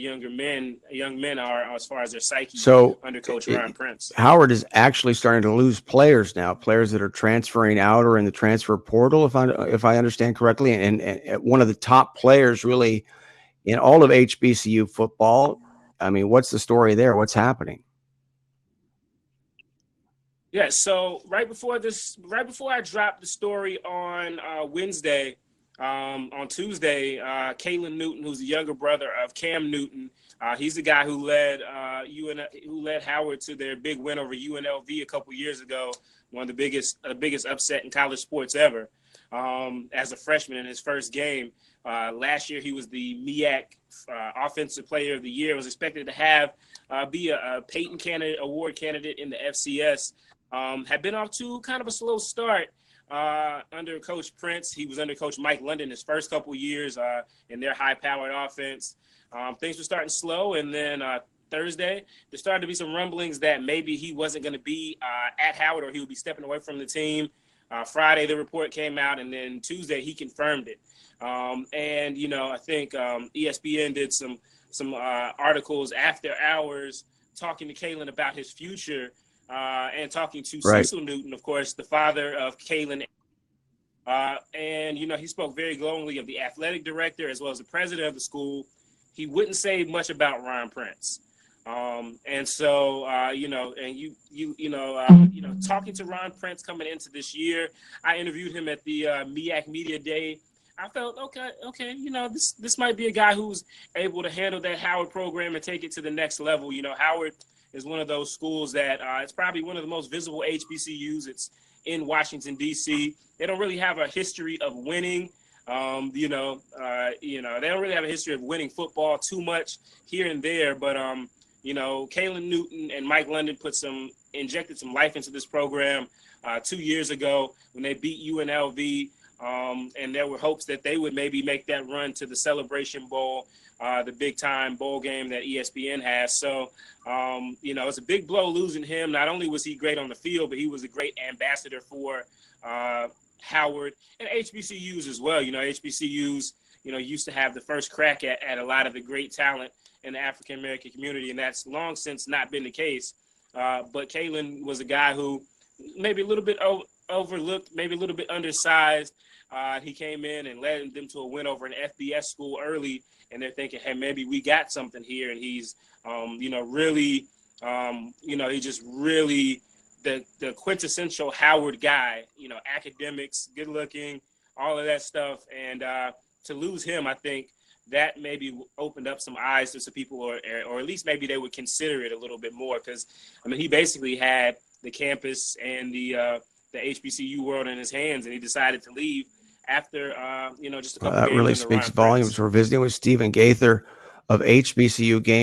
young men are as far as their psyche So under Coach Ryan Prince. Howard is actually starting to lose players now, players that are transferring out or in the transfer portal, if I understand correctly. And one of the top players really in all of HBCU football. I mean, what's the story there? What's happening? Yeah, so right before I dropped the story on Wednesday, on Tuesday, Caylin Newton, who's the younger brother of Cam Newton, he's the guy who led Howard to their big win over UNLV a couple years ago, one of the biggest upset in college sports ever. As a freshman in his first game, last year he was the MEAC Offensive Player of the Year. Was expected to be a Peyton Award candidate in the FCS. Had been off to kind of a slow start under Coach Prince. He was under Coach Mike London his first couple years in their high-powered offense. Things were starting slow, and then Thursday, there started to be some rumblings that maybe he wasn't going to be at Howard, or he would be stepping away from the team. Friday, the report came out, and then Tuesday, he confirmed it. And, I think ESPN did some articles after hours talking to Caylin about his future. And talking to Cecil Newton, of course, the father of Caylin. And, he spoke very glowingly of the athletic director as well as the president of the school. He wouldn't say much about Ryan Prince. And so, talking to Ryan Prince coming into this year, I interviewed him at the MEAC Media Day. I felt, okay, this might be a guy who's able to handle that Howard program and take it to the next level. Howard is one of those schools that it's probably one of the most visible HBCUs. It's in Washington, D.C. They don't really have a history of winning. They don't really have a history of winning football too much here and there. But, Caylin Newton and Mike London injected some life into this program 2 years ago when they beat UNLV. And there were hopes that they would maybe make that run to the Celebration Bowl, the big-time bowl game that ESPN has. So, it's a big blow losing him. Not only was he great on the field, but he was a great ambassador for Howard and HBCUs as well. HBCUs, used to have the first crack at a lot of the great talent in the African-American community, and that's long since not been the case. But Caylin was a guy who maybe a little bit overlooked, maybe a little bit undersized. He came in and led them to a win over an FBS school early, and they're thinking, hey, maybe we got something here. And he's, he's just really the quintessential Howard guy, academics, good looking, all of that stuff. And to lose him, I think that maybe opened up some eyes to some people, or at least maybe they would consider it a little bit more. Because, he basically had the campus and the HBCU world in his hands, and he decided to leave after, just a couple games. That really speaks volumes. We're visiting with Stephen Gaither of HBCU Gameday.